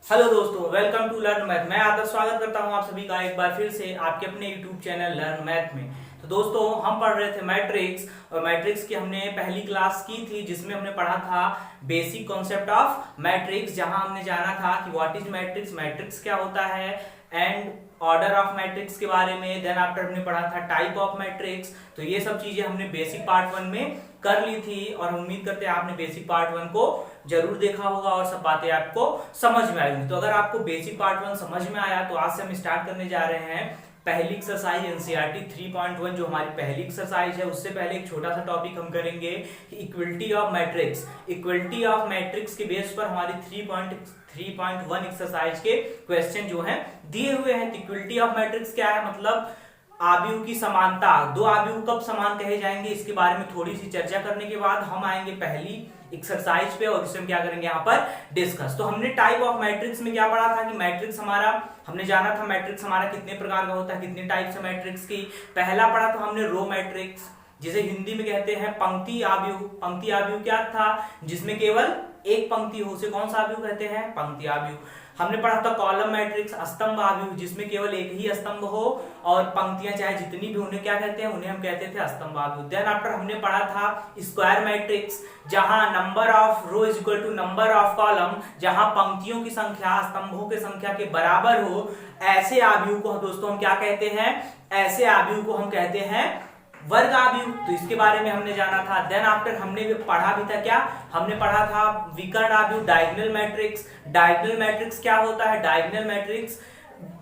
Hello दोस्तों, welcome to learn math. मैं आदर स्वागत करता हूं आप सभी का एक बार फिर से आपके अपने यूट्यूब चैनल लर्न मैथ में। तो दोस्तों, हम पढ़ रहे थे मैट्रिक्स और मैट्रिक्स की हमने पहली क्लास की थी जिसमें हमने पढ़ा था बेसिक कॉन्सेप्ट ऑफ मैट्रिक्स, जहां हमने जाना था कि व्हाट इज मैट्रिक्स, मैट्रिक्स क्या होता है एंड ऑर्डर ऑफ मैट्रिक्स के बारे में। देन आफ्टर हमने पढ़ा था टाइप ऑफ मैट्रिक्स। तो ये सब चीजें हमने बेसिक पार्ट 1 में कर ली थी और हम उम्मीद करते हैं आपने बेसिक पार्ट 1 को जरूर देखा होगा और सब बातें आपको समझ में आएंगी। तो अगर आपको बेसिक पार्ट 1 समझ में आया तो आज से हम स्टार्ट करने जा रहे हैं पहली एक्सरसाइज एनसीईआरटी 3.1 जो हमारी पहली एक्सरसाइज है। उससे पहले एक छोटा सा टॉपिक हम करेंगे कि equality of matrix. Equality of matrix के बेस पर हमारी 3.1 एक्सरसाइज के क्वेश्चन जो हैं दिए हुए हैं। इक्वलिटी ऑफ मैट्रिक्स क्या है, मतलब आव्यूह की समानता। दो आव्यूह कब समान कहे जाएंगे, इसके बारे में थोड़ी सी चर्चा करने के बाद हम आएंगे पहली एक्सरसाइज पे और इसमें हम क्या करेंगे यहाँ पर डिस्कस। तो हमने टाइप ऑफ मैट्रिक्स में क्या पढ़ा था कि मैट्रिक्स हमारा, हमने जाना था मैट्रिक्स हमारा कितने प्रकार का होता है, कितने टाइप से मैट्रिक्स की। पहला पढ़ा था हमने रो मैट्रिक्स, जिसे हिंदी में कहते हैं पंक्ति आव्यूह। पंक्ति आव्यूह क्या था, जिसमें केवल एक पंक्ति हो, उसे कौन सा आव्यूह कहते हैं, पंक्ति आव्यूह। हमने पढ़ा था कॉलम मैट्रिक्स, स्तंभ आव्यूह, जिसमें केवल एक ही स्तंभ हो और पंक्तियां चाहे जितनी भी, उन्हें क्या कहते हैं, उन्हें हम कहते थे स्तंभ आव्यूह। देन आफ्टर हमने पढ़ा था स्क्वायर मैट्रिक्स, जहां number of row is equal to number of column, जहां पंक्तियों की संख्या स्तंभों की संख्या के बराबर हो। ऐसे आव्यूह को दोस्तों हम क्या कहते हैं, ऐसे आव्यूह को हम कहते हैं वर्ग आव्यूह। तो इसके बारे में हमने जाना था। देन आफ्टर हमने पढ़ा भी था क्या, हमने पढ़ा था विकर्ण आव्यूह, डायगोनल मैट्रिक्स। डायगोनल मैट्रिक्स क्या होता है, डायगोनल मैट्रिक्स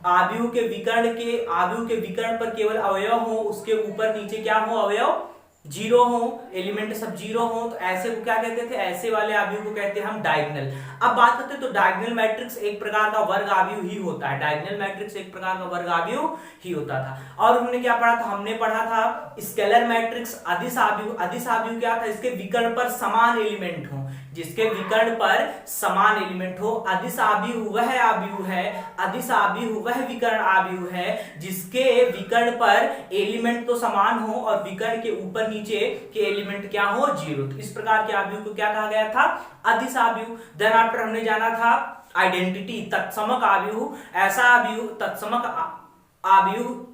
आव्यूह के विकर्ण पर केवल अवयव हो, उसके ऊपर नीचे क्या हो, अवयव जीरो हो, एलिमेंट सब जीरो हो, तो ऐसे को क्या कहते थे, ऐसे वाले आव्यूह को कहते हैं हम डायगोनल। अब बात करते हैं तो डायगोनल मैट्रिक्स एक प्रकार का वर्ग आव्यूह ही होता है। डायगोनल मैट्रिक्स एक प्रकार का वर्ग आव्यूह ही होता था। और हमने क्या पढ़ा था, हमने पढ़ा था स्केलर मैट्रिक्स, अदिश आव्यूह। अदिश आव्यूह क्या था, इसके विकर्ण पर समान एलिमेंट हो, जिसके विकर्ण पर समान एलिमेंट हो। अदिश आव्यूह वह आव्यूह है, अदिश आव्यूह वह विकर्ण आव्यूह है जिसके विकर्ण पर एलिमेंट तो समान हो और विकर्ण के ऊपर नीचे के एलिमेंट क्या हो, जीरो। तो इस प्रकार के आव्यूह को क्या कहा गया था, अदिश आव्यूह। देन आफ्टर हमने जाना था आइडेंटिटी, तत्समक आव्यूह। ऐसा आव्यूह, तत्समक आव्यूह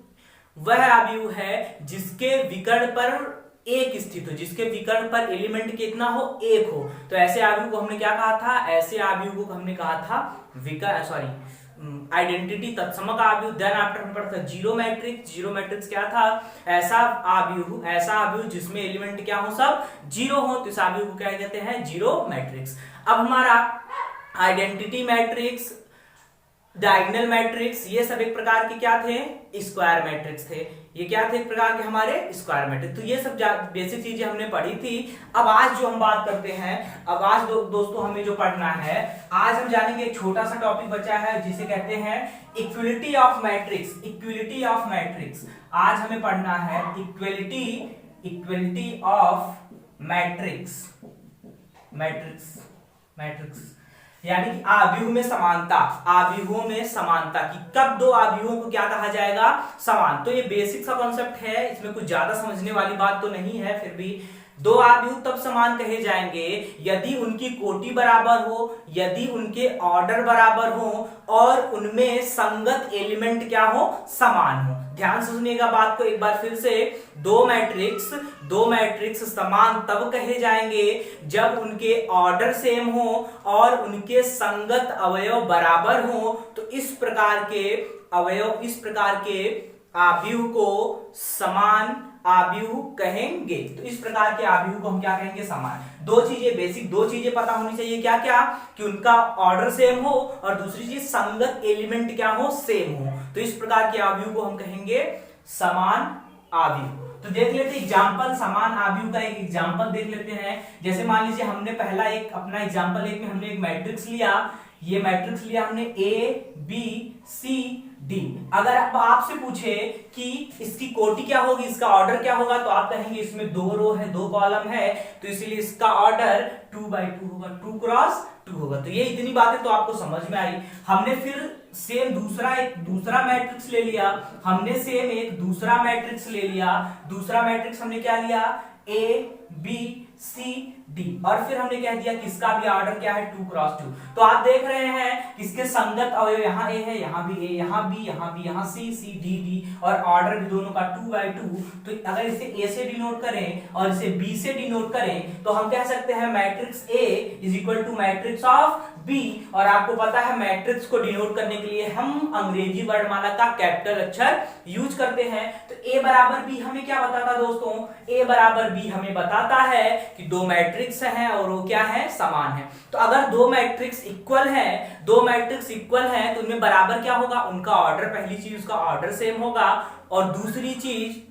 वह आव्यूह है जिसके विकर्ण पर एक स्थित हो, जिसके विकर्ण पर एलिमेंट कितना हो, एक हो। तो ऐसे आव्यूह को हमने क्या कहा था, ऐसे आव्यूह को हमने कहा था आइडेंटिटी, तत्समक आव्यूह। देन आफ्टर हम पढ़ा था जीरो मैट्रिक्स। जीरो मैट्रिक्स क्या था, ऐसा आव्यूह जिसमें एलिमेंट क्या हो, सब जीरो हो, तो इस आव्यूह को क्या कहते हैं, जीरो मैट्रिक्स। अब हमारा आइडेंटिटी मैट्रिक्स, डायगोनल मैट्रिक्स, ये सब एक प्रकार के क्या थे, स्क्वायर मैट्रिक्स थे। ये क्या थे, एक प्रकार के हमारे स्क्वायर मैट्रिक्स। तो ये सब बेसिक चीजें हमने पढ़ी थी। अब आज जो हम बात करते हैं, अब आज दोस्तों हमें जो पढ़ना है, आज हम जानेंगे एक छोटा सा टॉपिक बचा है जिसे कहते हैं equality of matrix. Equality of matrix आज हमें पढ़ना है, इक्वलिटी ऑफ मैट्रिक्स। मैट्रिक्स यानी कि आव्यूह में समानता, आव्यूहों में समानता की कब दो आव्यूहों को क्या कहा जाएगा, समान। तो ये बेसिक सा कॉन्सेप्ट है, इसमें कुछ ज्यादा समझने वाली बात तो नहीं है। फिर भी दो आव्यूह तब समान कहे जाएंगे यदि उनकी कोटि बराबर हो, यदि उनके ऑर्डर बराबर हो और उनमें संगत एलिमेंट क्या हो, समान हो। ध्यान से सुनिएगा बात को एक बार फिर से। दो मैट्रिक्स समान तब कहे जाएंगे जब उनके ऑर्डर सेम हो और उनके संगत अवयव बराबर हो। तो इस प्रकार के आव्यूह को समान आव्यूह कहेंगे। तो इस प्रकार के आव्यूह को हम क्या कहेंगे, समान। दो चीजें, बेसिक दो चीजें पता होनी चाहिए, क्या क्या, कि उनका ऑर्डर सेम हो और दूसरी चीज संगत एलिमेंट क्या हो, सेम हो। तो इस प्रकार के आव्यूह को हम कहेंगे समान आव्यूह। तो देख लेते एग्जांपल, समान आव्यूह का एक एग्जांपल देख लेते हैं। जैसे मान लीजिए हमने पहला एक अपना एग्जांपल एक में हमने एक मैट्रिक्स लिया, ये मैट्रिक्स लिया हमने ए बी सी डी। अगर आपसे पूछे कि इसकी कोटि क्या होगी, इसका ऑर्डर क्या होगा, तो आप कहेंगे इसमें दो रो है, दो कॉलम है, तो इसीलिए इसका ऑर्डर 2x2 होगा, 2 क्रॉस 2 होगा। तो ये इतनी बातें तो आपको समझ में आई। हमने फिर सेम दूसरा मैट्रिक्स ले लिया, दूसरा मैट्रिक्स हमने क्या लिया, ए बी सी डी, और फिर हमने कह दिया कि इसका भी ऑर्डर क्या है 2 क्रॉस 2। तो आप देख रहे हैं कि इसके संगत अवयव यहाँ ए है, यहाँ भी ए, यहाँ भी, यहाँ भी, यहाँ सी सी डी डी, और ऑर्डर भी दोनों का 2/2। तो अगर इसे ए से डिनोट करें और इसे बी से डिनोट करें तो हम कह सकते हैं matrix A is equal to matrix of B. और आपको पता है मैट्रिक्स को डिनोट करने के लिए हम अंग्रेजी वर्णमाला का कैपिटल अक्षर यूज करते हैं। तो ए बराबर बी हमें क्या बताता है दोस्तों? ए बराबर बी हमें बताता है कि दो मैट्रिक्स हैं और वो क्या है? समान है। तो अगर दो मैट्रिक्स इक्वल है, तो उनमें बराबर क्या होगा? उनका ऑर्डर, पहली चीज उसका ऑर्डर सेम होगा, और दूसरी चीज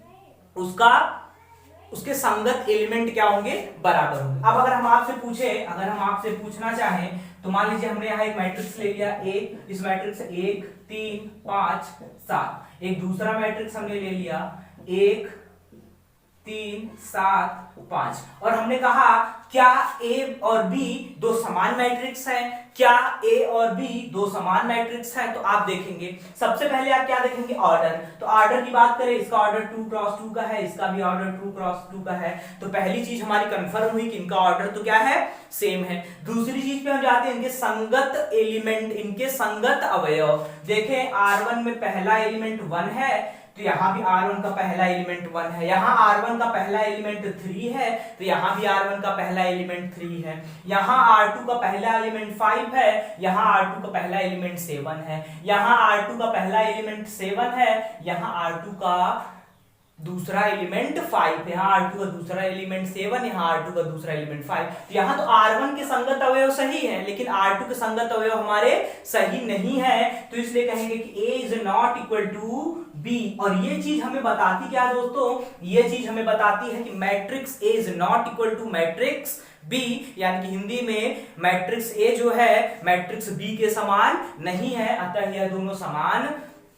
उसके संगत एलिमेंट क्या होंगे? बराबर होंगे। अब अगर हम आपसे पूछना चाहें तो मान लीजिए हमने यहाँ एक मैट्रिक्स ले लिया ए, इस मैट्रिक्स 1 3 5 7, एक दूसरा मैट्रिक्स हमने ले लिया 1 3 7 5, और हमने कहा क्या ए और बी दो समान मैट्रिक्स हैं? क्या ए और बी दो समान मैट्रिक्स हैं? तो आप देखेंगे, सबसे पहले आप क्या देखेंगे? ऑर्डर। तो ऑर्डर की बात करें, इसका ऑर्डर 2 क्रॉस 2 का है, इसका भी ऑर्डर 2 क्रॉस 2 का है। तो पहली चीज हमारी कंफर्म हुई कि इनका ऑर्डर तो क्या है? सेम है। दूसरी चीज पे हम जाते हैं, इनके संगत एलिमेंट, इनके संगत अवयव। देखें R1 में पहला एलिमेंट 1 है, तो यहां भी R1 का पहला एलिमेंट 1 है। यहां R1 का पहला एलिमेंट 3 है, तो यहां भी R1 का पहला एलिमेंट 3 है। यहां R2 का पहला एलिमेंट 5 है, यहां R2 का पहला एलिमेंट 7 है। यहां R2 का पहला एलिमेंट 7 है, यहां R2 का दूसरा एलिमेंट 5, यहाँ R2 का दूसरा एलिमेंट 7, यहाँ R2 का दूसरा एलिमेंट 5। तो यहाँ तो R1 के संगत अवयव सही है, लेकिन R2 के संगत अवयव हमारे सही नहीं है। तो इसलिए कहेंगे कि A is not equal to B। और ये चीज हमें बताती क्या दोस्तों? ये चीज हमें बताती है कि matrix A is not equal to matrix B, यानी कि हिंदी में मैट्रिक्स A जो है मैट्रिक्स B के समान नहीं है, अतः यह दोनों समान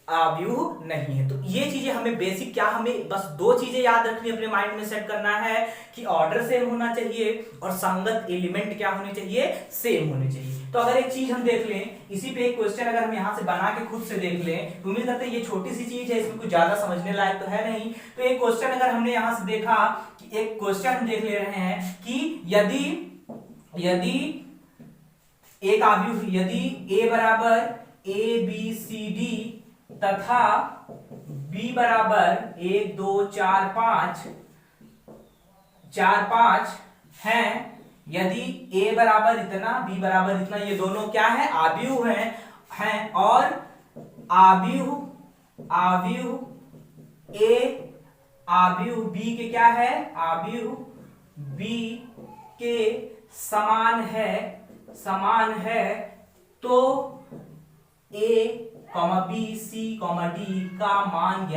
अवयव नहीं है। तो ये चीजें हमें बेसिक, क्या हमें बस दो चीजें याद रखनी, अपने माइंड में सेट करना है कि ऑर्डर सेम होना चाहिए और संगत एलिमेंट क्या होने चाहिए? सेम होने चाहिए। तो अगर एक चीज हम देख लें, इसी पे एक क्वेश्चन अगर हम यहाँ से बना के खुद से देख लें, तो उम्मीद करते हैं ये छोटी सी चीज है, इसमें कुछ ज्यादा समझने लायक तो है नहीं। तो एक क्वेश्चन अगर हमने यहाँ से देखा कि एक क्वेश्चन हम देख ले रहे हैं कि यदि एक अवयव, यदि A बराबर ABCD तथा B बराबर 1 2 4 5 हैं, यदि A बराबर इतना, B बराबर इतना, ये दोनों क्या है? अवयव हैं, और अवयव A अवयव B के क्या है? अवयव B के समान है, तो A, B, C, D का मान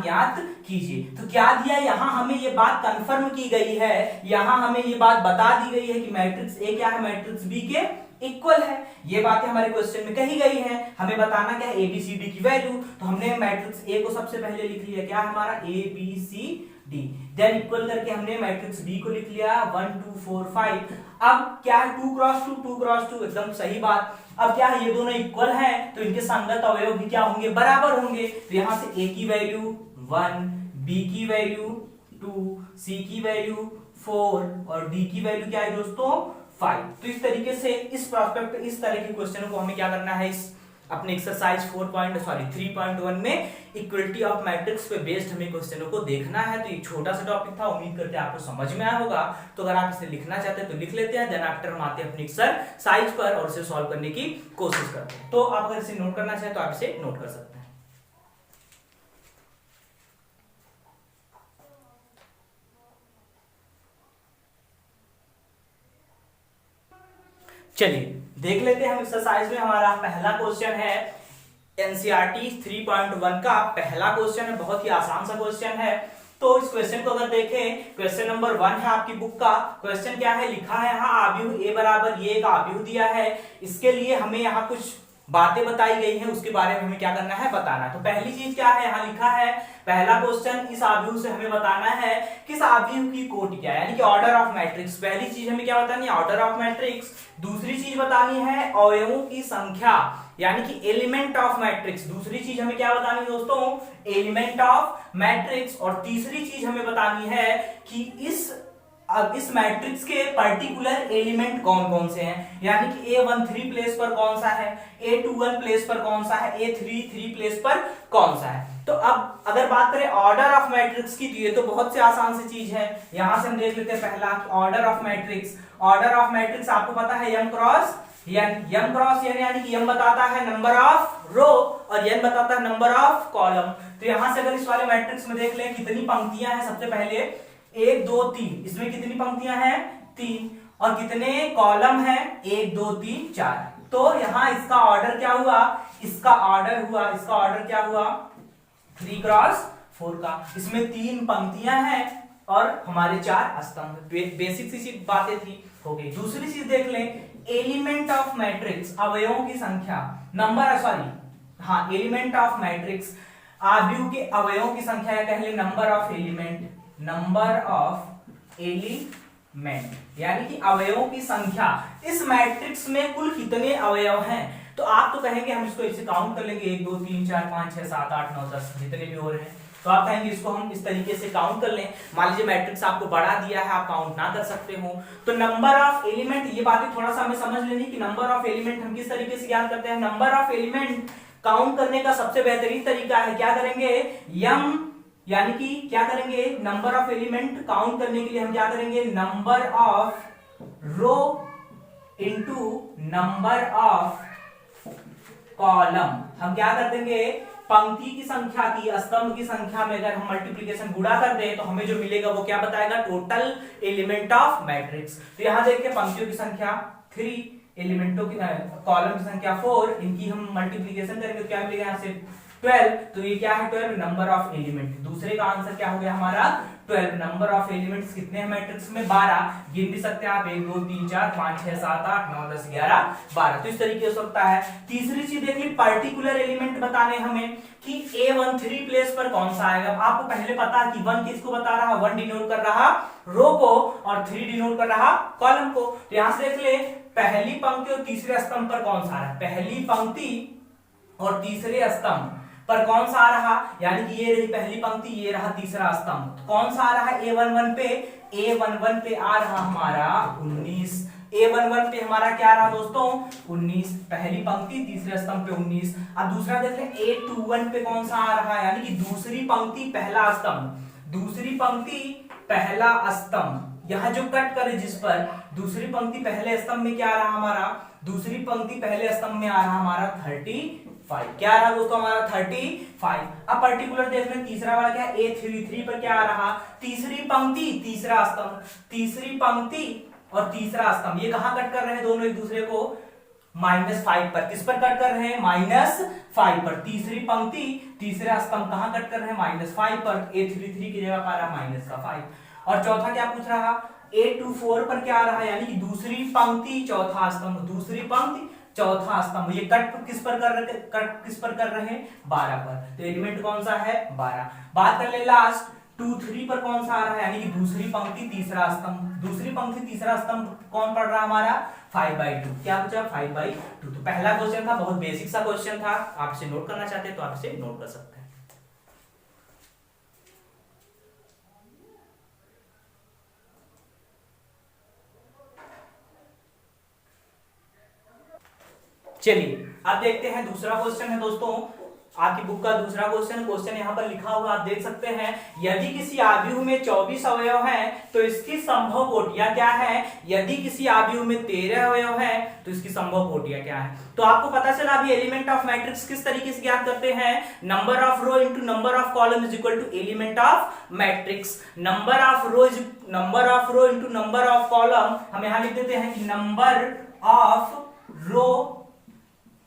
ज्ञात कीजिए। तो क्या दिया? यहां हमें ये बात कंफर्म की गई है, यहां हमें ये बात बता दी गई है कि मैट्रिक्स A क्या है? मैट्रिक्स B के इक्वल है। ये बातें हमारे क्वेश्चन में कही गई हैं। हमें बताना क्या है? ABCD की वैल्यू। तो हमने मैट्रिक्स A को सबसे पहले लिख लिया, क्या हमारा? ABCD। देन इक्वल करके हमने मैट्रिक्स B को लिख लिया 1 2 4 5। अब क्या है? 2 क्रॉस 2 एकदम सही बात। अब क्या है? ये दोनों इक्वल हैं, तो इनके संगत अवयव भी क्या होंगे? बराबर होंगे। तो यहां से A की वैल्यू 1, B की वैल्यू 2, C की वैल्यू 4 और D की वैल्यू क्या है दोस्तों? 5। तो इस तरीके से इस तरह के क्वेश्चनों को हमें क्या करना है? इस अपने एक्सरसाइज 3.1 में इक्वलिटी ऑफ मैट्रिक्स पे बेस्ड हमें क्वेश्चनों को देखना है। तो एक छोटा सा टॉपिक था, उम्मीद करते हैं आपको समझ में आया होगा। तो अगर आप इसे लिखना चाहते हैं तो लिख लेते हैं, देन आफ्टर हम आते हैं अपने एक्सरसाइज पर और इसे सॉल्व करने की कोशिश करते हैं। तो आप अगर इसे नोट करना चाहें तो आप इसे नोट कर सकते हैं। चलिए देख लेते हैं हम एक्सरसाइज में। हमारा पहला क्वेश्चन है एनसीईआरटी 3.1 का पहला क्वेश्चन है, बहुत ही आसान सा क्वेश्चन है। तो इस क्वेश्चन को अगर देखें, क्वेश्चन नंबर 1 है आपकी बुक का। क्वेश्चन क्या है? लिखा है यहाँ अवयव A बराबर ये एक अवयव दिया है, इसके लिए हमें यहाँ कुछ बातें बताई गई हैं, उसके बारे में हमें क्या करना है? बताना है। तो पहली चीज क्या है? यहाँ लिखा है पहला क्वेश्चन, इस अवयव से हमें बताना है किस अवयव की कोटि क्या है, यानी कि ऑर्डर ऑफ मैट्रिक्स। पहली चीज हमें क्या बतानी है? Order of matrix. दूसरी चीज बतानी है अवयवों की संख्या, यानी कि एलिमेंट ऑफ मैट्रिक्स। दूसरी चीज हमें क्या बतानी है दोस्तों? Element of matrix. और तीसरी चीज हमें बतानी है कि इस अब इस मैट्रिक्स के पर्टिकुलर एलिमेंट कौन कौन से हैं, यानी कि A13 प्लेस पर कौन सा है, A21 प्लेस पर कौन सा है, A33 प्लेस पर कौन सा है। तो अब अगर बात करें ऑर्डर ऑफ मैट्रिक्स की, तो ये तो बहुत से आसान सी चीज है। यहां से हम देख लेते हैं पहला order of matrix. Order of matrix आपको पता है m cross n, m cross n यानी कि m बताता है नंबर ऑफ रो और n बताता है नंबर ऑफ कॉलम। तो यहां से अगर इस वाले मैट्रिक्स में देख लें कितनी पंक्तियां हैं, सबसे पहले 1 2 3, इसमें कितनी पंक्तियां हैं 3, और कितने कॉलम हैं 1 2 3 4। तो यहां इसका ऑर्डर क्या हुआ, इसका ऑर्डर क्या हुआ 3 क्रॉस 4 का। इसमें 3 पंक्तियां हैं और हमारे 4 स्तंभ। बेसिक सी बातें थी, हो गई। दूसरी चीज देख लें, एलिमेंट ऑफ मैट्रिक्स, अवयवों की संख्या, एलिमेंट ऑफ मैट्रिक्स, आव्यूह के अवयवों की संख्या, या कह ले नंबर ऑफ एलिमेंट, यानी कि अवयवों की संख्या। इस मैट्रिक्स में कुल कितने अवयव हैं, तो आप तो कहेंगे हम इसको इसे काउंट कर लेंगे 1 2 3 4 5 6 7 8 9 10 जितने भी हो रहे हैं, तो आप कहेंगे इसको हम इस तरीके से काउंट कर लें। मान लीजिए मैट्रिक्स आपको बढ़ा दिया है, आप काउंट ना कर सकते हो, तो नंबर ऑफ एलिमेंट, ये बातें थोड़ा सा हमें समझ लेनी कि नंबर ऑफ एलिमेंट हम किस तरीके से ज्ञात करते हैं। नंबर ऑफ एलिमेंट काउंट करने का सबसे बेहतरीन तरीका है, क्या करेंगे यानी कि क्या करेंगे, नंबर ऑफ एलिमेंट काउंट करने के लिए हम क्या करेंगे, number of row into number of column. हम क्या कर देंगे, पंक्ति की संख्या की स्तंभ की संख्या में अगर हम मल्टीप्लिकेशन गुणा कर दें तो हमें जो मिलेगा वो क्या बताएगा, टोटल एलिमेंट ऑफ मैट्रिक्स। तो यहां देखिए पंक्तियों की संख्या 3, एलिमेंटों की कॉलम की संख्या 4, इनकी हम मल्टीप्लिकेशन करेंगे तो क्या मिलेगा यहाँ से 12। तो ये क्या है 12 नंबर ऑफ एलिमेंट। दूसरे का आंसर क्या हो गया हमारा 12। नंबर ऑफ एलिमेंट्स कितने हैं मैट्रिक्स में 12, गिन भी सकते हैं आप 1 2 3 4 5 6 7 8 9 10 11 12। तो इस तरीके से होता है। तीसरी चीज देख ली, पर्टिकुलर एलिमेंट बताने हमें कि A13 प्लेस पर कौन सा आएगा। आपको पहले पता है कि 1 किसको बता रहा, 1 डिनोट कर रहा रो को और 3 डिनोट कर रहा कॉलम को। तो यहां से देख ले पहली पंक्ति और तीसरे स्तंभ पर कौन सा आ रहा है, पहली पंक्ति और तीसरे स्तंभ पर कौन सा आ रहा, यानी कि ये रही पहली पंक्ति, ये रहा तीसरा स्तंभ। तो कौन सा आ रहा है A11 पे आ रहा हमारा 19। A11 पे हमारा क्या रहा दोस्तों 19, पहली पंक्ति तीसरे स्तंभ पे 19। अब दूसरा देख लें A21 पे कौन सा आ रहा है, यानी कि दूसरी पंक्ति पहला स्तंभ, दूसरी पंक्ति पहला स्तंभ। यहां जो कट करे जिस पर दूसरी पंक्ति पहले स्तंभ में क्या आ रहा हमारा, दूसरी पंक्ति पहले स्तंभ में आ रहा हमारा 35। क्या रहा दोस्तों हमारा 35। अब पर्टिकुलर देख लें तीसरा वाला क्या है, A33 पर क्या आ रहा, तीसरी पंक्ति तीसरा स्तंभ, तीसरी पंक्ति और तीसरा स्तंभ। ये कहां कट कर रहे हैं दोनों एक दूसरे को, -5 पर। किस पर कट कर रहे हैं, -5 पर। तीसरी पंक्ति तीसरा स्तंभ कहां कट कर रहे हैं, -5 पर। A33 की जगह पर आ रहा -5। और चौथा क्या पूछ रहा, A24 पर क्या आ रहा है, यानी कि दूसरी पंक्ति चौथा स्तंभ, दूसरी पंक्ति चौथा स्तंभ। ये कट किस पर कर रहे हैं 12 पर। तो एलिमेंट कौन सा है 12। बात कर ले लास्ट 2 3 पर कौन सा आ रहा है, यानी कि दूसरी पंक्ति तीसरा स्तंभ, दूसरी पंक्ति तीसरा स्तंभ कौन पढ़ रहा हमारा 5/2। क्या बचा 5/2। तो पहला क्वेश्चन था, बहुत बेसिक सा क्वेश्चन था। आप इसे नोट करना चाहते हैं तो आप इसे नोट कर सकते हैं। चलिए अब देखते हैं दूसरा क्वेश्चन है दोस्तों, आपकी बुक का दूसरा क्वेश्चन यहाँ पर लिखा हुआ आप देख सकते हैं। यदि किसी आव्यूह में 24 अवयव हैं तो इसकी संभव कोटियां क्या है, यदि किसी आव्यूह में 13 अवयव हैं तो इसकी संभव कोटियां क्या है। तो आपको पता चला अभी एलिमेंट ऑफ मैट्रिक्स किस तरीके से ज्ञात करते हैं, number of row into number of column is equal to element of matrix. Number of row into number of column हम यहां लिख देते हैं कि number of row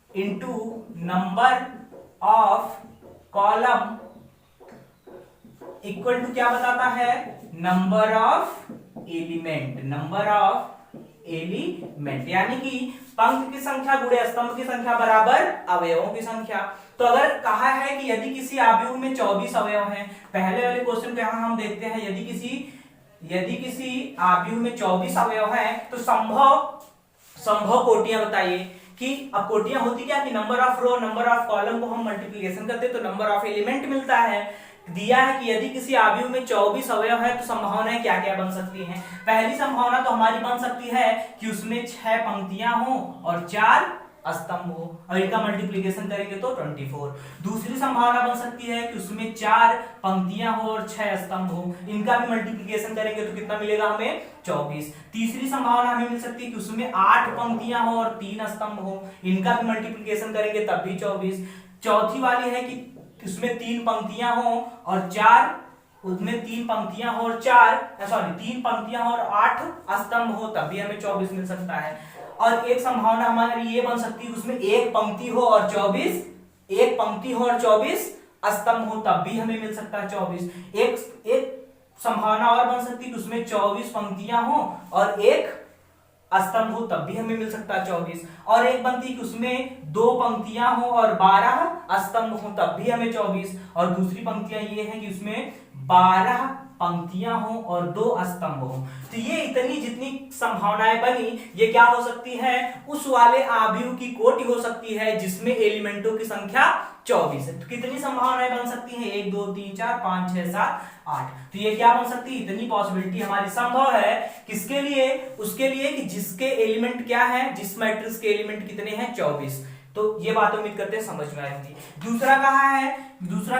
into number of column equal to क्या बताता है, number of element, number of element. यानी कि पंक्ति की संख्या गुणे स्तंभ की संख्या बराबर अवयवों की संख्या। तो अगर कहा है कि यदि किसी आव्यूह में 24 अवयव हैं, पहले वाले क्वेश्चन को यहां हम देखते हैं, यदि किसी आव्यूह में 24 अवयव हैं तो संभव कोटियां बताइए। कि अब कोटियां होती क्या कि number of row number of column को हम मल्टीप्लिकेशन करते तो नंबर ऑफ एलिमेंट मिलता है। दिया है कि यदि किसी अवयव में 24 अवयव है तो संभावनाएं क्या क्या बन सकती हैं। पहली संभावना तो हमारी बन सकती है कि उसमें 6 पंक्तियां हो और 4 स्तंभ हो, और इनका मल्टीप्लिकेशन करेंगे तो 24। दूसरी संभावना बन सकती है कि उसमें 4 पंक्तियां हो और 6 स्तंभ हो, इनका भी मल्टीप्लिकेशन करेंगे तो कितना मिलेगा हमें 24। तीसरी संभावना हमें मिल सकती है कि उसमें 8 पंक्तियां हो और 3 स्तंभ हो, इनका भी मल्टीप्लिकेशन करेंगे तब भी 24। चौथी वाली है कि उसमें 3 पंक्तियां हो और 4 उसमें 3 पंक्तियां हो और 3 पंक्तियां हो और 8 स्तंभ हो, तब भी हमें 24 मिल सकता है। और एक संभावना हमारी ये बन सकती है उसमें एक पंक्ति हो और 24 स्तंभ हो, तब भी हमें मिल सकता है 24। एक संभावना और बन सकती है कि उसमें 24 पंक्तियां हो और एक स्तंभ हो, तब भी हमें मिल सकता है 24। और एक बनती है कि उसमें 2 पंक्तियां हो और 12 स्तंभ हो, तब भी हमें 24। और दूसरी पंक्तियां ये है कि उसमें 12 पंक्तियां हो और 2 स्तंभ हो। तो ये इतनी जितनी संभावनाएं बनी, ये क्या हो सकती है, उस वाले अवयव की कोटि हो सकती है जिसमें एलिमेंटों की संख्या 24 है। तो कितनी संभावनाएं बन सकती हैं, 1 2 3 4 5 6 7 8। तो ये क्या बन सकती है, इतनी पॉसिबिलिटी हमारी संभव है किसके लिए, उसके लिए कि जिसके एलिमेंट क्या है, जिस मैट्रिक्स के एलिमेंट कितने हैं 24। तो ये बात उम्मीद करते हैं समझ में आएगी। दूसरा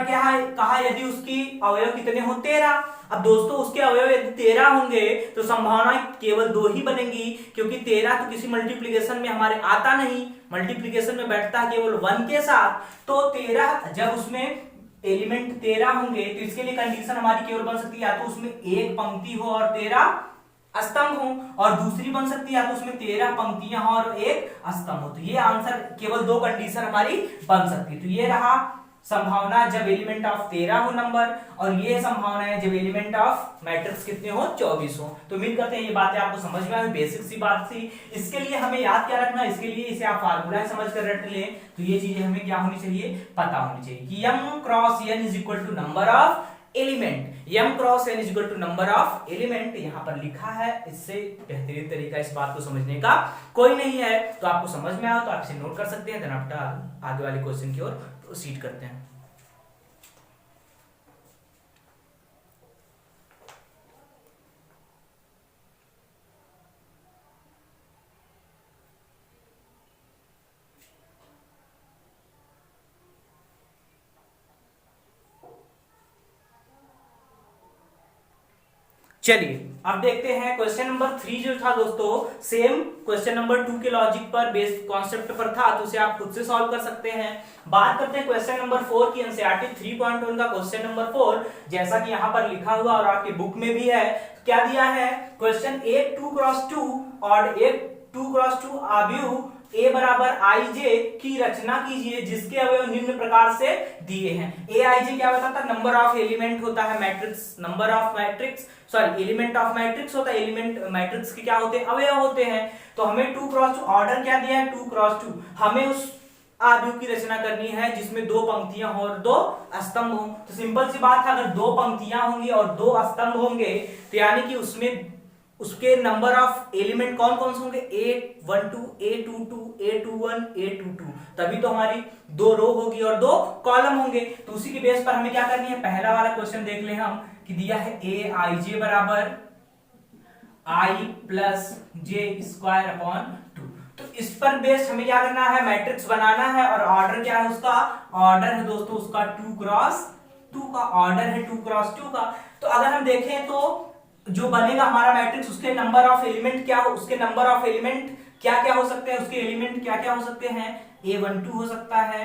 क्या है, कहा यदि उसकी अवयव कितने हो 13। अब दोस्तों उसके अवयव यदि 13 होंगे तो संभावनाएं केवल 2 ही बनेंगी, क्योंकि 13 तो किसी मल्टीप्लिकेशन में हमारे आता नहीं, मल्टीप्लिकेशन में बैठता है केवल 1 के साथ। तो 13 जब उसमें एलिमेंट 13 होंगे तो इसके लिए कंडीशन हमारी केवल बन सकती है या तो उसमें एक पंक्ति हो और 13 स्तंभ हो, और दूसरी बन सकती है या तो उसमें 13 पंक्तियां हो और एक स्तंभ हो। तो ये आंसर केवल 2 कंडीशन हमारी बन सकती है। तो ये रहा संभावना जब एलिमेंट ऑफ 13 हो नंबर, और ये संभावना है जब एलिमेंट ऑफ मैट्रिक्स कितने हो 24 हो। तो उम्मीद करते हैं ये बातें आपको समझ में आई, बेसिक सी बात थी। इसके लिए हमें याद क्या रखना, इसके लिए इसे आप फार्मूला समझ कर रट लें। तो ये चीजें हमें क्या होनी चाहिए, पता होनी चाहिए कि m cross n is equal to number of element. m cross n is equal to number of element यहाँ पर लिखा है, इससे बेहतरीन तरीका इस बात को समझने का कोई नहीं है। तो आपको समझ में आया तो आप इसे नोट कर सकते हैं, देन आफ्टर आगे वाले क्वेश्चन की ओर प्रोसीड करते हैं। चलिए अब देखते हैं क्वेश्चन नंबर 3 जो था दोस्तों, सेम क्वेश्चन नंबर 2 के लॉजिक पर बेस्ड कॉन्सेप्ट पर था, तो उसे आप खुद से सॉल्व कर सकते हैं। बात करते हैं क्वेश्चन नंबर 4 की, एनसीईआरटी 3.1 का क्वेश्चन नंबर 4, जैसा कि यहाँ पर लिखा हुआ और आपके बुक में भी है। क्या दिया है, क्वेश्चन एक 2x2 और एक 2x2 अवयव a बराबर ij की रचना कीजिए जिसके अवयव निम्न प्रकार से दिए हैं। ए आई जे क्या बताता है, नंबर ऑफ एलिमेंट होता है matrix, number of matrix sorry element of matrix होता है, एलिमेंट मैट्रिक्स के क्या होते हैं, अवयव होते हैं। तो हमें 2x2 ऑर्डर क्या दिया है 2x2, हमें उस अवयव की रचना करनी है जिसमें 2 पंक्तियां हो और 2 स्तंभ हो। तो सिंपल सी बात है, अगर 2 पंक्तियां होंगी और 2 स्तंभ होंगे तो यानी कि उसमें उसके नंबर ऑफ एलिमेंट कौन कौन से होंगे, A12 A22 A21 A22, तभी तो हमारी 2 रो होगी और 2 कॉलम होंगे। तो उसी के बेस पर हमें क्या करनी है, पहला वाला क्वेश्चन देख ले हम कि दिया है Aij बराबर I plus J square upon 2। तो इस पर बेस हमें क्या करना है, मैट्रिक्स बनाना है, और ऑर्डर क्या है उसका, ऑर्डर है दोस्तों उसका 2x2 का, ऑर्डर है 2x2 का। तो अगर हम देखें तो जो बनेगा हमारा मैट्रिक्स, उसके नंबर ऑफ एलिमेंट क्या हो, उसके नंबर ऑफ एलिमेंट क्या क्या हो सकते हैं, उसके एलिमेंट क्या क्या हो सकते हैं, A12 हो सकता है,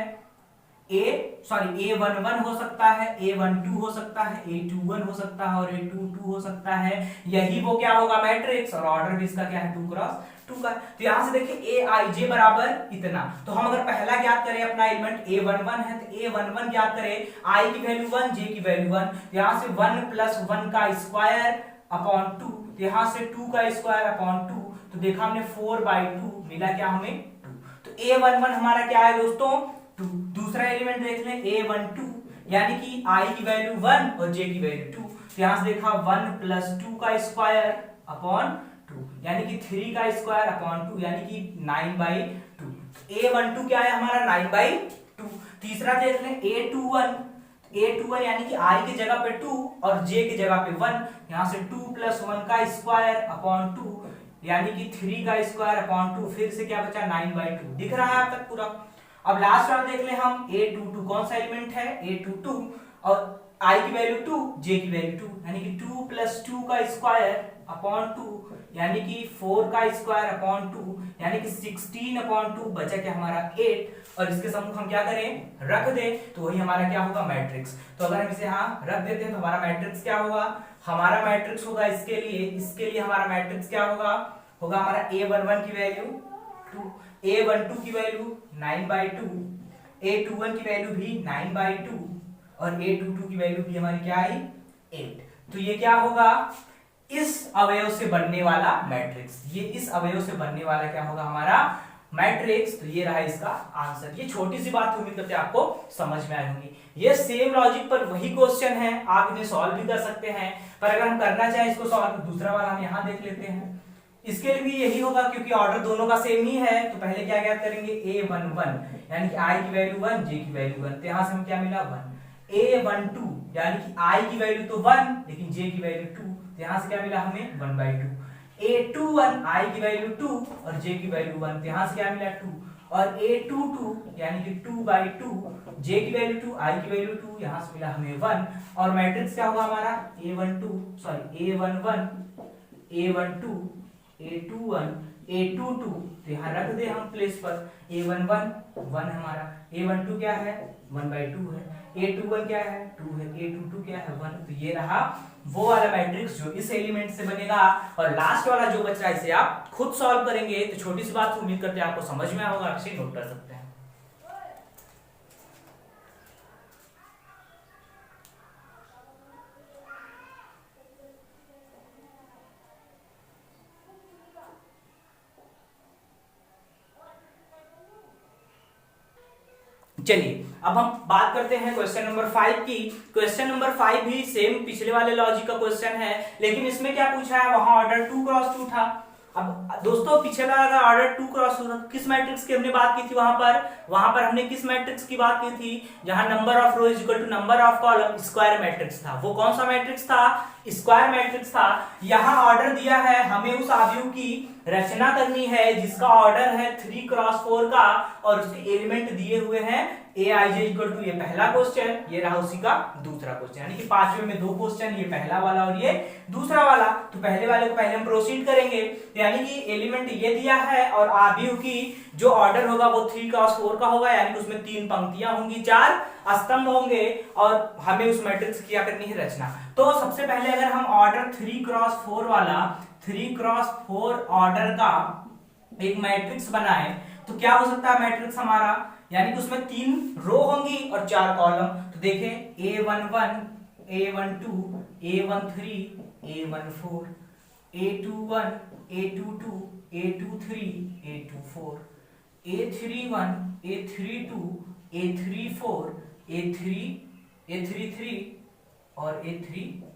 A11 हो सकता है, A12 हो सकता है, A21 हो सकता है और A22 हो सकता है। यही वो क्या होगा मैट्रिक्स, और ऑर्डर भी इसका क्या है 2x2 का। तो यहां से देखिए Aij बराबर इतना, तो हम अगर पहला ज्ञात करें अपना एलिमेंट A11 है तो A11 ज्ञात करें, I की वैल्यू 1 J की वैल्यू 1, यहां से 1 प्लस 1 का स्क्वायर अपॉन 2, यहां से 2 का स्क्वायर अपॉन 2, तो देखा हमने 4/2 मिला क्या हमें 2। तो A11 हमारा क्या है दोस्तों 2। दूसरा एलिमेंट देख लें A12, यानी कि I की वैल्यू 1 और J की वैल्यू 2, तो यहां से देखा 1 प्लस 2 का स्क्वायर अपॉन 2, यानी कि 3 का स्क्वायर अपॉन 2, यानी कि 9/2। A12 क्या है हमारा 9/2। तीसरा देख लें A21, A21 यानी कि I की जगह पे 2 और J की जगह पे 1, यहाँ से 2 + 1 का स्क्वायर अपॉन 2 यानी कि 3 का स्क्वायर अपॉन 2, फिर से क्या बचा 9/2। दिख रहा है अब तक पूरा। अब लास्ट वाला देख ले हम, A22 कौन सा एलिमेंट है, A22, और I की वैल्यू 2, J की वैल्यू 2, यानी कि 2 + 2 का स्क्वायर अपॉन 2 यानी कि 4 का स्क्वायर अपॉन 2 यानी कि 16/2 बचा क्या हमारा 8, और इसके सम्मुख हम क्या करें, रख दें, तो वही हमारा क्या होगा मैट्रिक्स। तो अगर हम इसे यहाँ रख देते हैं तो हमारा मैट्रिक्स क्या होगा, हमारा मैट्रिक्स होगा इसके लिए हमारा मैट्रिक्स क्या होगा हमारा A11 की वैल्यू 2, A12 की वैल्यू 9/2, A21 की वैल्यू भी 9/2 और A22 की वैल्यू भी हमारी क्या आई 8। तो ये क्या होगा, इस अवयव से बनने वाला मैट्रिक्स, ये इस अवयव से बनने वाला क्या होगा हमारा मैट्रिक्स। तो ये रहा इसका आंसर। ये छोटी सी बात उम्मीद करते हैं आपको समझ में आई होगी। ये सेम लॉजिक पर वही क्वेश्चन है, आप इन्हें सॉल्व भी कर सकते हैं, पर अगर हम करना चाहें इसको सॉल्व तो दूसरा वाला हम यहाँ देख लेते हैं। इसके लिए भी यही होगा क्योंकि ऑर्डर दोनों का सेम ही है। तो पहले क्या ज्ञात करेंगे, A11 यानी कि I की वैल्यू 1, J की वैल्यू 1, तो यहां से हमें क्या मिला 1। A12 यानी कि I की वैल्यू तो 1 लेकिन J की वैल्यू 2, तो यहां से क्या मिला हमें 1/2। A21 I की वैल्यू 2 और J की वैल्यू 1, तो यहां से क्या मिला 2, और A22 यानी कि 2/2, J की वैल्यू 2, I की वैल्यू 2, यहां से मिला हमें 1, और मैट्रिक्स क्या होगा हमारा A11, A12, A21, A22, तो यहाँ रख दे हम प्लेस पर, A11 1 हमारा, A12 क्या है 1/2 है, A21 क्या है 2 है, A22 क्या है 1। तो ये रहा वो वाला मैट्रिक्स जो इस एलिमेंट से बनेगा। और लास्ट वाला जो बच रहा है इसे आप खुद सॉल्व करेंगे। तो छोटी सी बात उम्मीद करते हैं आपको समझ में आया होगा, आप इसे नोट कर सकते हैं। चलिए अब हम बात करते हैं क्वेश्चन नंबर 5 की। क्वेश्चन नंबर 5 भी सेम पिछले वाले लॉजिक का क्वेश्चन है, लेकिन इसमें क्या पूछा है, वहां ऑर्डर 2x2 था। अब दोस्तों पिछला अगर ऑर्डर 2x2 था, किस मैट्रिक्स की हमने बात की थी, वहां पर हमने किस मैट्रिक्स की बात की थी, जहां number of row is equal to number of column, square matrix था। वो कौन सा मैट्रिक्स था, स्क्वायर मैट्रिक्स था। यहाँ ऑर्डर दिया है, हमें उस आव्यूह की रचना करनी है जिसका ऑर्डर है 3x4 का, और उसके एलिमेंट दिए हुए हैं Aij इक्वल टू, ये पहला क्वेश्चन, ये रहा उसी का दूसरा क्वेश्चन, यानी कि पांचवें में 2 क्वेश्चन, ये पहला वाला और ये दूसरा वाला। तो पहले वाले को पहले हम प्रोसीड करेंगे, यानी कि एलिमेंट ये दिया है और आव्यूह की जो ऑर्डर होगा वो 3x4 का होगा, यानी कि उसमें 3 पंक्तियां होंगी, 4 स्तंभ होंगे, और हमें उस मैट्रिक्स की क्या करनी है रचना। तो सबसे पहले अगर हम ऑर्डर 3x4 वाला 3x4 ऑर्डर का एक मैट्रिक्स बनाए तो क्या हो सकता है मैट्रिक्स हमारा, यानी कि उसमें 3 रो होंगी और 4 कॉलम। तो देखें A11, A12, A13, A14, A21, A22, A23, A24, A31, A32, A34, A33 और A34।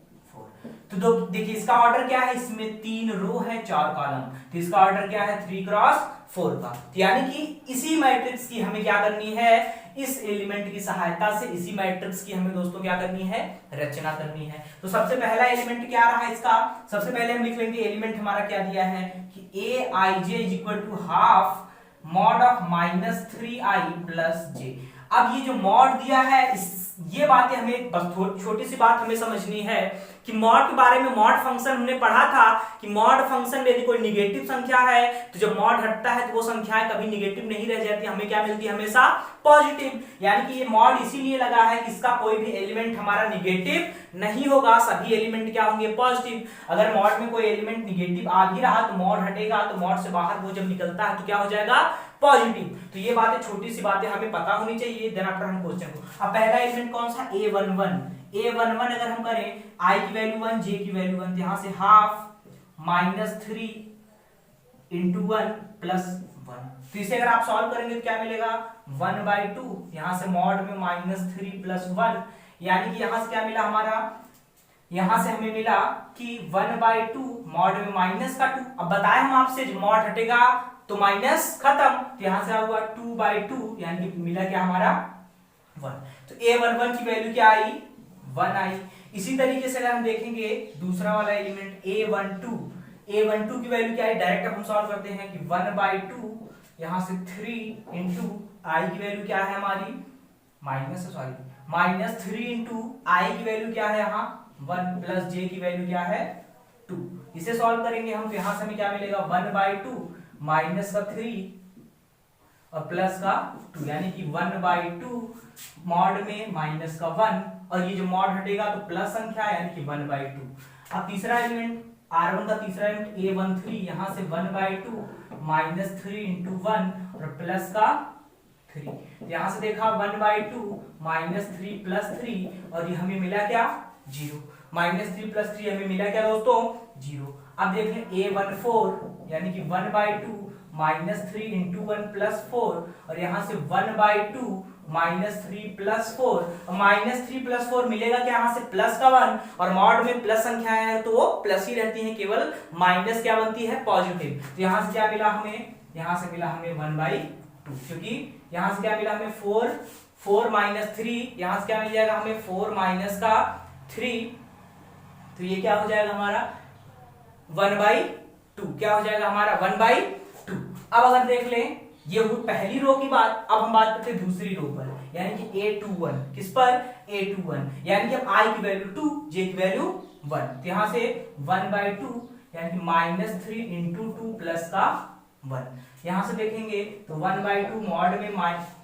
तो देखिए इसका ऑर्डर क्या है, इसमें 3 रो है 4 कॉलम, तो इसका ऑर्डर क्या है 3x4 का। यानी कि इसी मैट्रिक्स की हमें क्या करनी है, इस एलिमेंट की सहायता से इसी मैट्रिक्स की हमें दोस्तों क्या करनी है, रचना करनी है। तो सबसे पहला एलिमेंट क्या रहा इसका, सबसे पहले हम लिख लेंगे एलिमेंट हमारा क्या दिया है कि Aij is equal to half mod of -3i plus j। अब ये जो मॉड दिया है ये बातें हमें बस छोटी सी बात हमें समझनी है कि मॉड के बारे में, मॉड फंक्शन हमने पढ़ा था कि मॉड फंक्शन में यदि कोई निगेटिव संख्या है तो जब मॉड हटता है तो वो संख्याएं कभी निगेटिव नहीं रह जाती, हमें क्या मिलती है हमेशा पॉजिटिव। यानी कि ये मॉड इसीलिए लगा है कि इसका कोई भी एलिमेंट हमारा निगेटिव नहीं होगा, सभी एलिमेंट क्या होंगे पॉजिटिव। अगर मॉड में कोई एलिमेंट निगेटिव आ भी रहा तो मॉड हटेगा, तो मॉड से बाहर वो जब निकलता है तो क्या हो जाएगा पॉजिटिव। तो ये बातें छोटी सी बातें हमें पता होनी चाहिए। देन आफ्टर हम क्वेश्चन को, अब पहला एलिमेंट कौन सा A11 अगर हम करें I की वैल्यू 1, J की वैल्यू 1, यहां से हाफ -3 × 1 + 1, तो इसे अगर आप सॉल्व करेंगे तो क्या मिलेगा 1/2, यहां से मॉड में -3 + 1, यानी कि यहां से क्या मिला हमारा, यहां से हमें मिला कि 1/2 मॉड में -2। अब बताए हम आपसे जो मॉड हटेगा तो माइनस खत्म, तो यहां से हुआ 2/2, यानी कि मिला क्या हमारा 1। तो A11 की वैल्यू क्या आई, 1 आई। इसी तरीके से अगर हम देखेंगे दूसरा वाला एलिमेंट A12 की वैल्यू क्या है, डायरेक्ट हम सॉल्व करते हैं कि 1/2 यहां से 3 इंटू आई की वैल्यू क्या है हमारी -3 इंटू आई की वैल्यू क्या है यहाँ 1 प्लस जे की वैल्यू क्या है 2। इसे सॉल्व करेंगे हम तो यहां से हमें क्या मिलेगा 1/2 माइनस का 3 और प्लस का 2 यानी कि 1/2 मॉड में माइनस का 1 और ये जो मॉड हटेगा तो प्लस संख्या यानी कि 1/2। अब तीसरा एलिमेंट R1 का तीसरा एलिमेंट A13 यहां से 1/2 माइनस 3 इंटू 1 और प्लस का 3। यहां से देखा 1/2 माइनस 3 प्लस 3 और ये हमें मिला क्या 0। -3 प्लस 3 हमें मिला क्या दोस्तों 0। अब देख लें A14 यानी कि 1/2 -3 इंटू 1 प्लस 4 और यहां से 1/2 -3 प्लस 4 और -3 प्लस 4 मिलेगा क्या यहां से प्लस का 1 और मॉड में प्लस संख्याएं हैं तो वो प्लस ही रहती हैं, केवल माइनस क्या बनती है पॉजिटिव। तो यहां से क्या मिला हमें, यहां से मिला हमें 1/2 क्योंकि यहां से क्या मिला हमें 4 माइनस 3 यहां से क्या मिल जाएगा हमें 4 माइनस का 3 तो ये क्या हो जाएगा हमारा 1/2 क्या हो जाएगा हमारा 1/2। अब अगर देख लें ये हुई पहली रो की बात, अब हम बात करते हैं दूसरी रो पर यानी कि A21 किस पर A21 यानी कि अब I की वैल्यू 2 J की वैल्यू 1 तो यहां से 1/2 यानी कि -3 इंटू 2 प्लस का 1। यहां से देखेंगे तो 1/2 मॉड में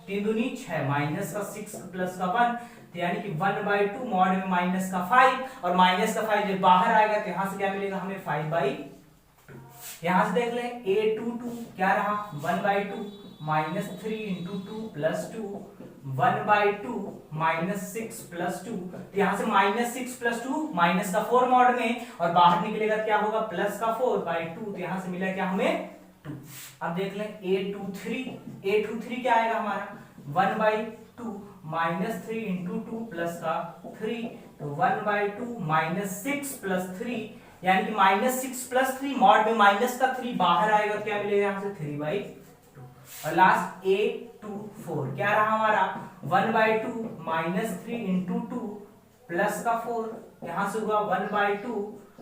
3 दूनी 6 माइनस का 6 प्लस का 1 तो यानी कि 1/2 मॉड में माइनस का 5 और माइनस का 5 जब बाहर आएगा तो यहां से क्या मिलेगा हमें 5/2। यहां से देख लें A22 क्या रहा 1/2 -3 इंटू 2 प्लस 2 1/2 -6 प्लस 2 तो यहां से -6 प्लस 2 माइनस का 4 मॉड में और बाहर निकलेगा क्या होगा प्लस का 4/2 तो यहां से मिला क्या हमें 2। अब देख लें A23 क्या आएगा हमारा 1/2 -3 इंटू 2 प्लस का 3 तो 1/2 -6 प्लस 3 यानी कि -6 प्लस 3 मॉड में माइनस का 3 बाहर आएगा क्या मिलेगा यहां से 3/2 और लास्ट A24 क्या रहा हमारा 1/2 -3 इंटू 2 प्लस का 4 यहां से हुआ 1/2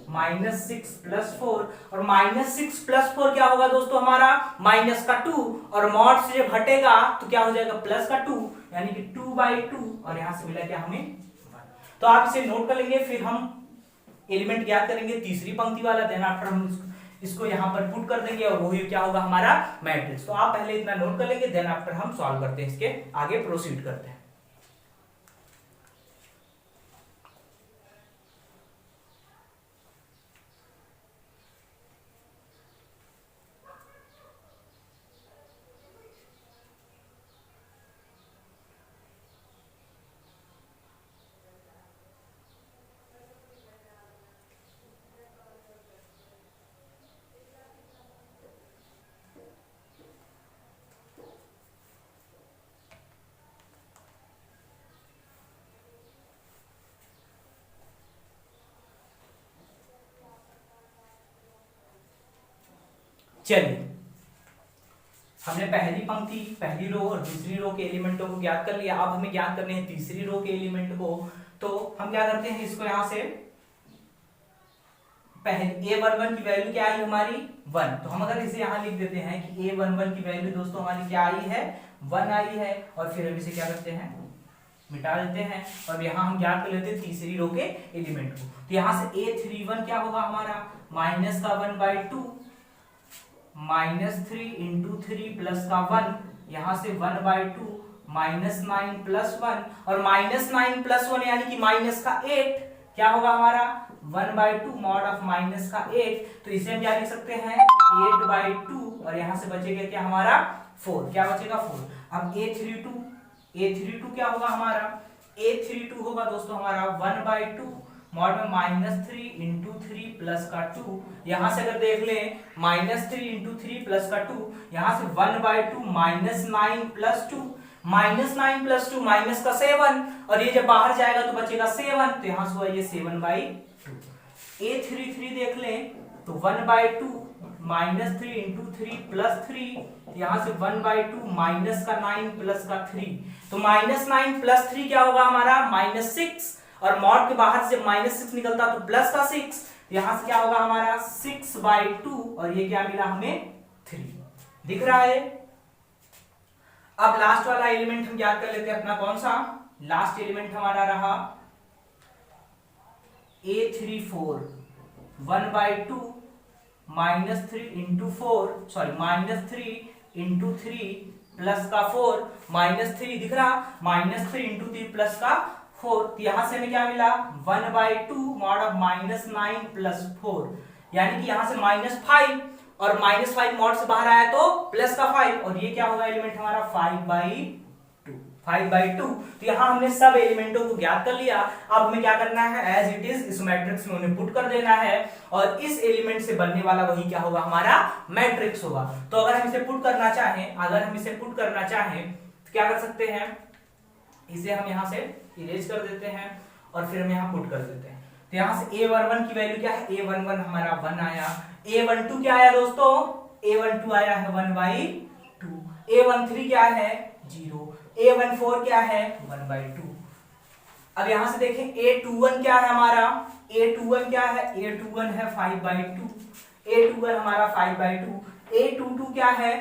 -6 प्लस 4 और -6 प्लस 4 क्या होगा दोस्तों हमारा माइनस का 2 और मॉड से जब हटेगा तो क्या हो जाएगा प्लस का 2 यानी कि 2/2 और यहां से मिला क्या हमें 1। तो आप इसे नोट कर लेंगे, फिर हम एलिमेंट ज्ञात करेंगे तीसरी पंक्ति वाला, देन आफ्टर हम इसको यहां पर पुट कर देंगे और वही क्या होगा हमारा मैट्रिक्स। तो आप पहले इतना नोट कर लेंगे, देन आफ्टर हम सॉल्व करते हैं, इसके आगे प्रोसीड करते हैं। चलिए हमने पहली पंक्ति पहली रो और दूसरी रो के एलिमेंटों को ज्ञात कर लिया। अब हमें ज्ञात करने हैं तीसरी रो के एलिमेंट को। तो हम क्या करते हैं, इसको यहां से पहले A11 की वैल्यू क्या आई हमारी 1, तो हम अगर इसे यहां लिख देते हैं कि A11 की वैल्यू दोस्तों हमारी क्या आई है 1 आई है और फिर हम इसे क्या करते हैं मिटा देते हैं और यहां हम ज्ञात कर लेते हैं तीसरी रो के एलिमेंट को। तो यहां से A31 क्या होगा हमारा माइनस का 1/2 -3 इंटू 3 प्लस का 1 यहां से 1/2 -9 प्लस 1 और -9 प्लस 1 यानी कि माइनस का 8 क्या होगा हमारा 1/2 मॉड ऑफ माइनस का 8। तो इसे हम क्या लिख सकते हैं 8/2 और यहां से बचेगा क्या हमारा 4, क्या बचेगा 4। अब A32 क्या होगा हमारा A32 होगा दोस्तों हमारा 1/2 मॉड में -3 इंटू 3 प्लस का 2। यहां से अगर देख लें -3 इंटू 3 प्लस का 2 यहां से 1/2 -9 प्लस 2 -9 प्लस 2 माइनस का 7 और ये जब बाहर जाएगा तो बचेगा 7 तो यहां से हुआ ये 7/2। A33 देख लें तो 1/2 -3 इंटू 3 प्लस 3, यहां से 1/2 माइनस का 9 प्लस का 3, तो -9 प्लस 3 क्या होगा हमारा -6, और मॉड के बाहर से -6 निकलता तो प्लस का 6, यहां से क्या होगा हमारा 6/2, और ये क्या मिला हमें 3, दिख रहा है। अब लास्ट वाला एलिमेंट हम याद कर लेते हैं अपना, कौन सा लास्ट एलिमेंट हमारा रहा A34, 1/2 -3 into 4, sorry -3 into 3 plus का 4, -3 दिख रहा, -3 इंटू 3 प्लस का 4, तो यहां से हमें क्या मिला 1/2 मॉड ऑफ -9 प्लस 4, यानी कि यहां से -5, और -5 मॉड से बाहर आया तो प्लस का 5, और ये क्या होगा एलिमेंट हमारा 5/2, तो यहां हमने सब एलिमेंटों को ज्ञात कर लिया। अब हमें क्या करना है, एज इट इज इस मैट्रिक्स में उन्हें पुट कर देना है, और इस एलिमेंट से बनने वाला वही क्या होगा हमारा मैट्रिक्स होगा। तो अगर हम इसे पुट करना चाहें, तो क्या कर सकते हैं, इसे हम यहां से इरेज कर देते हैं, और फिर हम यहां पुट कर देते हैं। तो यहां से A11 की वैल्यू क्या है, A11 हमारा 1 आया, A12 क्या आया दोस्तों, A12 आया है 1/2, A13 क्या है 0, A14 क्या है 1/2। अब यहां से देखें A21 क्या है हमारा, A21 क्या है, A21 है 5/2, A21 हमारा 5/2, A22 क्या है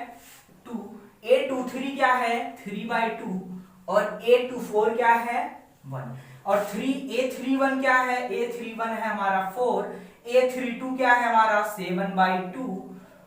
2, A23 क्या है 3/2, और A24 क्या है 1, और A31 क्या है, A31 है हमारा 4, A32 क्या है हमारा 7/2,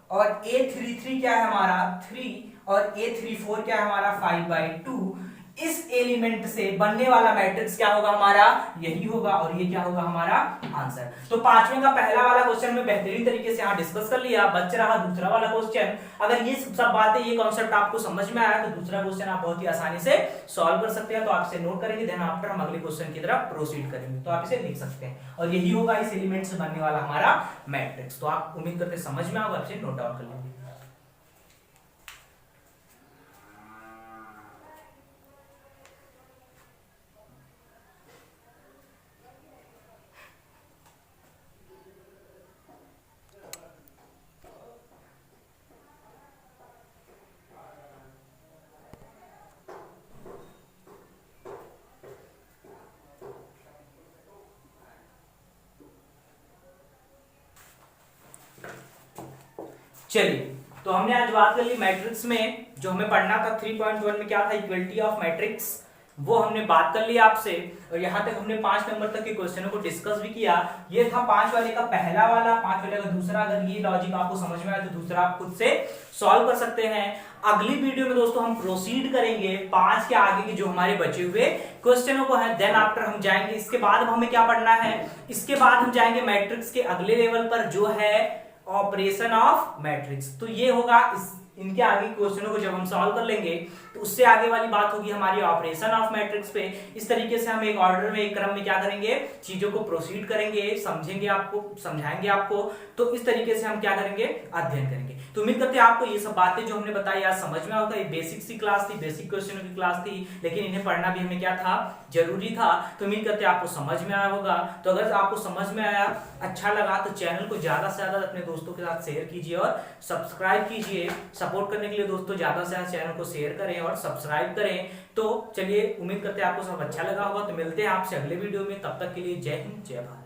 और A33 क्या है हमारा 3, और A34 क्या है हमारा 5/2। इस एलिमेंट से बनने वाला मैट्रिक्स क्या होगा हमारा, यही होगा, और ये क्या होगा हमारा आंसर। तो पांचवें का पहला वाला क्वेश्चन में बेहतरीन तरीके से यहाँ डिस्कस कर लिया। बच रहा दूसरा वाला क्वेश्चन। अगर ये सब बातें, ये कॉन्सेप्ट आपको समझ में आया तो दूसरा क्वेश्चन आप बहुत ही आसानी से सॉल्व कर सकते हैं। तो आपसे नोट करेंगे, देन आफ्टर हम अगले क्वेश्चन की तरफ प्रोसीड करेंगे। तो आप इसे लिख सकते हैं, और यही होगा इस एलिमेंट से बनने वाला हमारा मैट्रिक्स। तो आप उम्मीद करते समझ में आओगे, आपसे नोट डाउन कर लेंगे। चलिए, तो हमने आज बात कर ली मैट्रिक्स में, जो हमें पढ़ना था 3.1 में क्या था, इक्वलिटी ऑफ मैट्रिक्स, वो हमने बात कर लिया आपसे। और यहाँ तक हमने 5 नंबर तक के क्वेश्चनों को डिस्कस भी किया। ये था 5 वाले का पहला वाला, 5 वाले का दूसरा। अगर ये लॉजिक आपको समझ में आए तो दूसरा आप खुद से सॉल्व कर सकते हैं। अगली वीडियो में दोस्तों हम प्रोसीड करेंगे 5 के आगे के जो हमारे बचे हुए क्वेश्चनों को है। देन आफ्टर हम जाएंगे, इसके बाद हमें क्या पढ़ना है, इसके बाद हम जाएंगे मैट्रिक्स के अगले लेवल पर, जो है ऑपरेशन ऑफ मैट्रिक्स। तो ये होगा इनके आगे क्वेश्चनों को जब हम सॉल्व कर लेंगे तो उससे आगे वाली बात होगी हमारी ऑपरेशन ऑफ मैट्रिक्स पे। इस तरीके से हम एक ऑर्डर में, एक क्रम में क्या करेंगे, चीजों को प्रोसीड करेंगे, समझेंगे आपको, समझाएंगे आपको। तो इस तरीके से हम क्या करेंगे, अध्ययन करेंगे। तो उम्मीद करते हैं आपको ये सब बातें जो हमने बताई आज समझ में होगा। ये बेसिक सी क्लास थी, बेसिक क्वेश्चनों की क्लास थी, लेकिन इन्हें पढ़ना भी हमें क्या था, जरूरी था। तो उम्मीद करते हैं आपको समझ में आया होगा। तो अगर आपको समझ में आया, अच्छा लगा, तो चैनल को ज्यादा से ज्यादा अपने दोस्तों के साथ शेयर कीजिए और सब्सक्राइब कीजिए। सपोर्ट करने के लिए दोस्तों ज्यादा से ज्यादा चैनल को शेयर करें और सब्सक्राइब करें। तो चलिए, उम्मीद करते हैं आपको सब अच्छा लगा होगा। तो मिलते हैं आपसे अगले वीडियो में, तब तक के लिए जय हिंद, जय भारत।